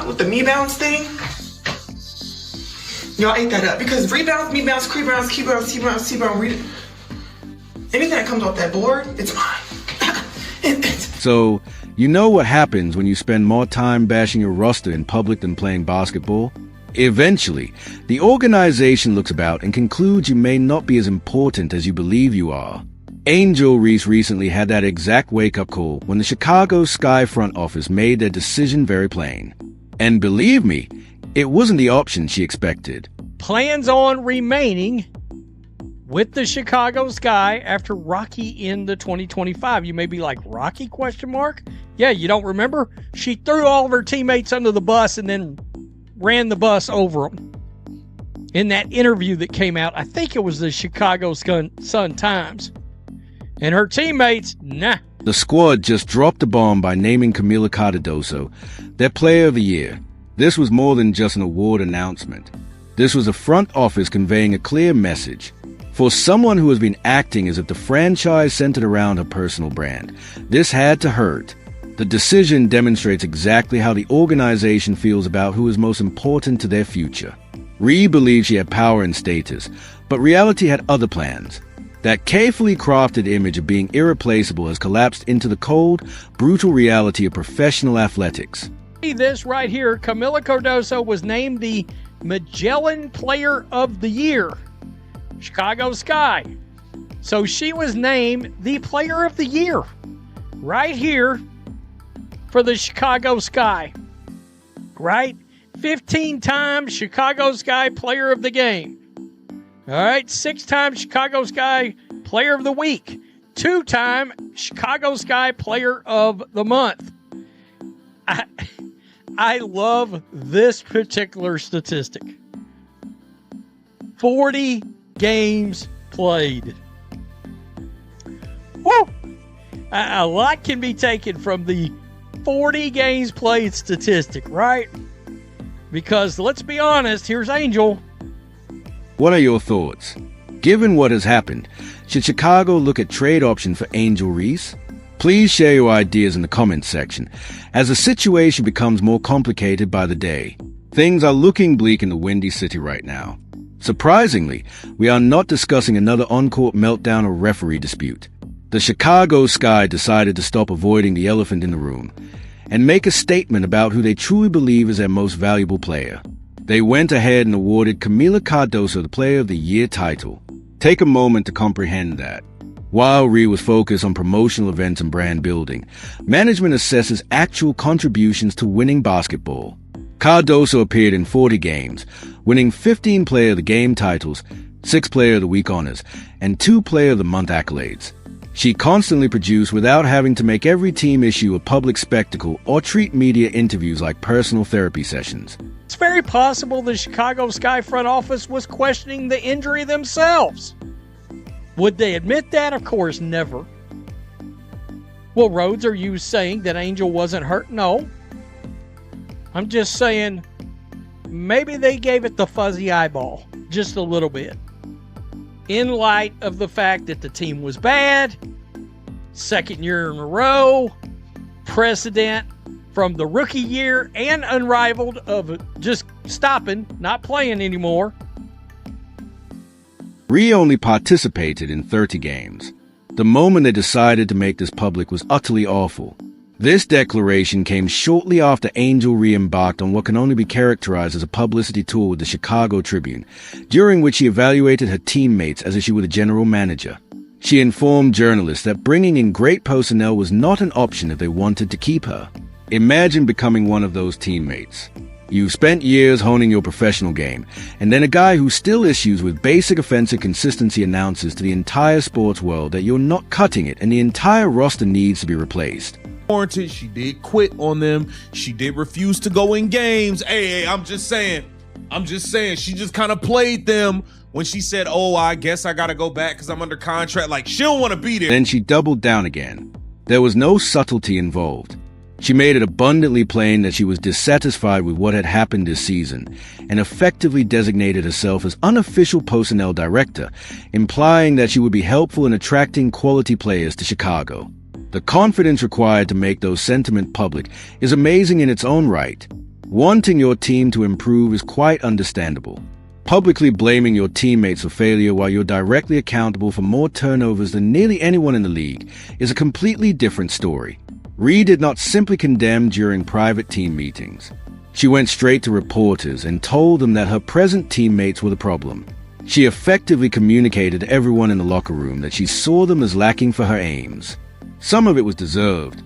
with the me-bounce thing, y'all ate that up. Because rebounds, me-bounce, rebounds, key-bounce, T-bounce, T-bounce, anything that comes off that board, it's mine. So, you know what happens when you spend more time bashing your roster in public than playing basketball? Eventually, the organization looks about and concludes you may not be as important as you believe you are. Angel Reese recently had that exact wake-up call when the Chicago Sky front office made their decision very plain. And believe me, it wasn't the option she expected. Plans on remaining with the Chicago Sky after Rocky in the 2025. You may be like, Rocky, question mark? Yeah, you don't remember? She threw all of her teammates under the bus and then ran the bus over them. In that interview that came out, I think it was the Chicago Sun-Times. And her teammates, nah. The squad just dropped the bomb by naming Camila Cardoso their Player of the Year. This was more than just an award announcement. This was a front office conveying a clear message. For someone who has been acting as if the franchise centered around her personal brand, this had to hurt. The decision demonstrates exactly how the organization feels about who is most important to their future. Ree believed she had power and status, but reality had other plans. That carefully crafted image of being irreplaceable has collapsed into the cold, brutal reality of professional athletics. This right here, Camila Cardoso was named the Magellan Player of the Year, Chicago Sky. So she was named the Player of the Year right here for the Chicago Sky, right? 15 times Chicago Sky Player of the Game. All right, 6-time Chicago Sky Player of the Week, 2-time Chicago Sky Player of the Month. I love this particular statistic. 40 games played. Woo! A lot can be taken from the 40 games played statistic, right? Because let's be honest, here's Angel. What are your thoughts? Given what has happened, should Chicago look at trade option for Angel Reese? Please share your ideas in the comments section, as the situation becomes more complicated by the day. Things are looking bleak in the Windy City right now. Surprisingly, we are not discussing another on-court meltdown or referee dispute. The Chicago Sky decided to stop avoiding the elephant in the room and make a statement about who they truly believe is their most valuable player. They went ahead and awarded Camila Cardoso the Player of the Year title. Take a moment to comprehend that. While Ree was focused on promotional events and brand building, management assesses actual contributions to winning basketball. Cardoso appeared in 40 games, winning 15 Player of the Game titles, 6 Player of the Week honors, and 2 Player of the Month accolades. She constantly produced without having to make every team issue a public spectacle or treat media interviews like personal therapy sessions. It's very possible the Chicago Sky front office was questioning the injury themselves. Would they admit that? Of course, never. Well, Rhodes, are you saying that Angel wasn't hurt? No. I'm just saying maybe they gave it the fuzzy eyeball just a little bit. In light of the fact that the team was bad, second year in a row, precedent from the rookie year and unrivaled of just stopping, not playing anymore. Ree only participated in 30 games. The moment they decided to make this public was utterly awful. This declaration came shortly after Angel re-embarked on what can only be characterized as a publicity tour with the Chicago Tribune, during which she evaluated her teammates as if she were the general manager. She informed journalists that bringing in great personnel was not an option if they wanted to keep her. Imagine becoming one of those teammates. You've spent years honing your professional game, and then a guy who still issues with basic offensive consistency announces to the entire sports world that you're not cutting it and the entire roster needs to be replaced. She did quit on them. She did refuse to go in games. Hey, I'm just saying. She just kind of played them when she said, oh, I guess I got to go back because I'm under contract. Like, she don't want to be there. Then she doubled down again. There was no subtlety involved. She made it abundantly plain that she was dissatisfied with what had happened this season and effectively designated herself as unofficial personnel director, implying that she would be helpful in attracting quality players to Chicago. The confidence required to make those sentiments public is amazing in its own right. Wanting your team to improve is quite understandable. Publicly blaming your teammates for failure while you're directly accountable for more turnovers than nearly anyone in the league is a completely different story. Ree did not simply condemn during private team meetings. She went straight to reporters and told them that her present teammates were the problem. She effectively communicated to everyone in the locker room that she saw them as lacking for her aims. Some of it was deserved.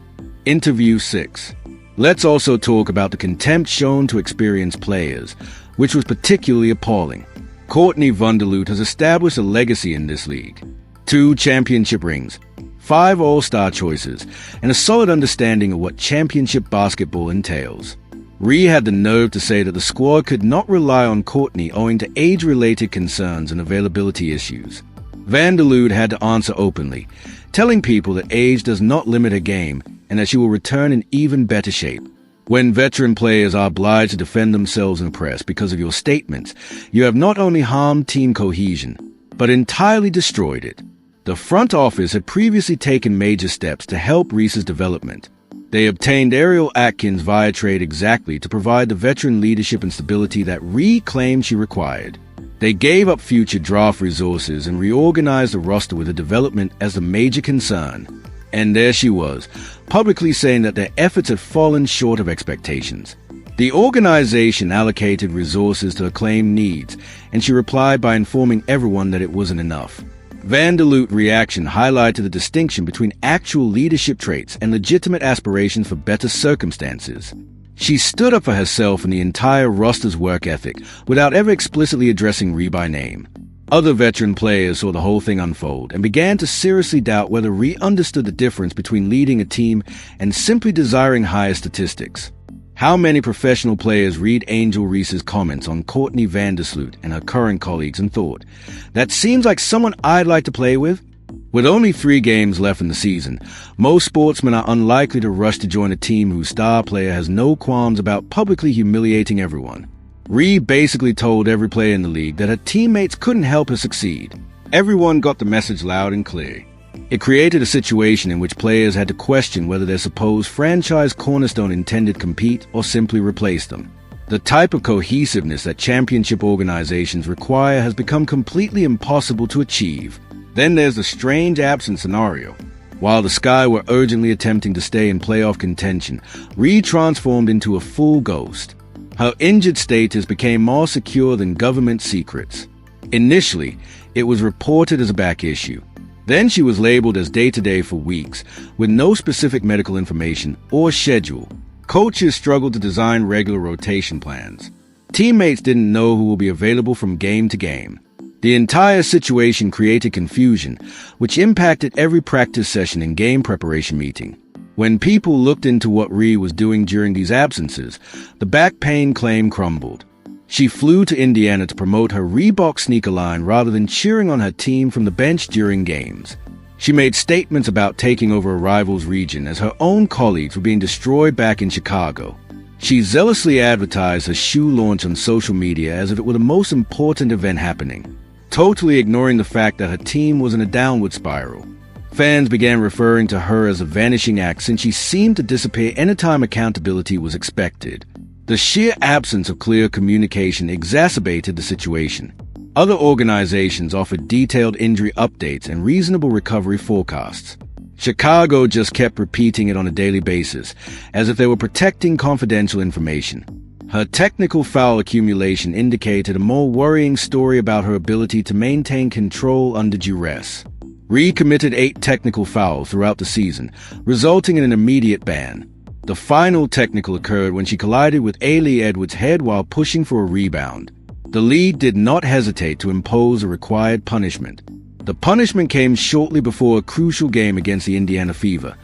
Interview 6. Let's also talk about the contempt shown to experienced players, which was particularly appalling. Courtney Vanderloot has established a legacy in this league. 2 championship rings, 5 All-Star choices, and a solid understanding of what championship basketball entails. Ree had the nerve to say that the squad could not rely on Courtney owing to age-related concerns and availability issues. Vanderloot had to answer openly, telling people that age does not limit her game and that she will return in even better shape. When veteran players are obliged to defend themselves in the press because of your statements, you have not only harmed team cohesion, but entirely destroyed it. The front office had previously taken major steps to help Reese's development. They obtained Ariel Atkins via trade exactly to provide the veteran leadership and stability that Ree claimed she required. They gave up future draft resources and reorganized the roster with the development as the major concern. And there she was, publicly saying that their efforts had fallen short of expectations. The organization allocated resources to her claimed needs, and she replied by informing everyone that it wasn't enough. Vanderloot's reaction highlighted the distinction between actual leadership traits and legitimate aspirations for better circumstances. She stood up for herself and the entire roster's work ethic without ever explicitly addressing Ree by name. Other veteran players saw the whole thing unfold and began to seriously doubt whether Ree understood the difference between leading a team and simply desiring higher statistics. How many professional players read Angel Reese's comments on Courtney Vandersloot and her current colleagues and thought, "That seems like someone I'd like to play with"? With only 3 games left in the season, most sportsmen are unlikely to rush to join a team whose star player has no qualms about publicly humiliating everyone. Ree basically told every player in the league that her teammates couldn't help her succeed. Everyone got the message loud and clear. It created a situation in which players had to question whether their supposed franchise cornerstone intended to compete or simply replace them. The type of cohesiveness that championship organizations require has become completely impossible to achieve. Then there's the strange absence scenario. While the Sky were urgently attempting to stay in playoff contention, Ree transformed into a full ghost. Her injured status became more secure than government secrets. Initially, it was reported as a back issue. Then she was labeled as day-to-day for weeks, with no specific medical information or schedule. Coaches struggled to design regular rotation plans. Teammates didn't know who will be available from game to game. The entire situation created confusion, which impacted every practice session and game preparation meeting. When people looked into what Ree was doing during these absences, the back pain claim crumbled. She flew to Indiana to promote her Reebok sneaker line rather than cheering on her team from the bench during games. She made statements about taking over a rival's region as her own colleagues were being destroyed back in Chicago. She zealously advertised her shoe launch on social media as if it were the most important event happening, totally ignoring the fact that her team was in a downward spiral. Fans began referring to her as a vanishing act since she seemed to disappear anytime accountability was expected. The sheer absence of clear communication exacerbated the situation. Other organizations offered detailed injury updates and reasonable recovery forecasts. Chicago just kept repeating it on a daily basis, as if they were protecting confidential information. Her technical foul accumulation indicated a more worrying story about her ability to maintain control under duress. Ree committed 8 technical fouls throughout the season, resulting in an immediate ban. The final technical occurred when she collided with Ailey Edwards' head while pushing for a rebound. The league did not hesitate to impose a required punishment. The punishment came shortly before a crucial game against the Indiana Fever,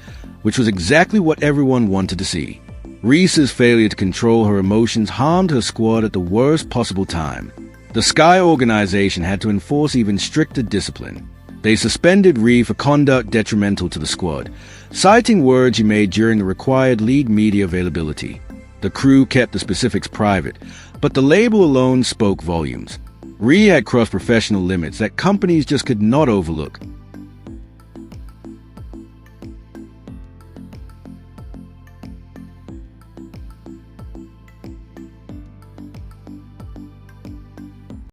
which was exactly what everyone wanted to see. Reese's failure to control her emotions harmed her squad at the worst possible time. The Sky organization had to enforce even stricter discipline. They suspended Ree for conduct detrimental to the squad, citing words he made during the required league media availability. The crew kept the specifics private, but the label alone spoke volumes. Ree had crossed professional limits that companies just could not overlook.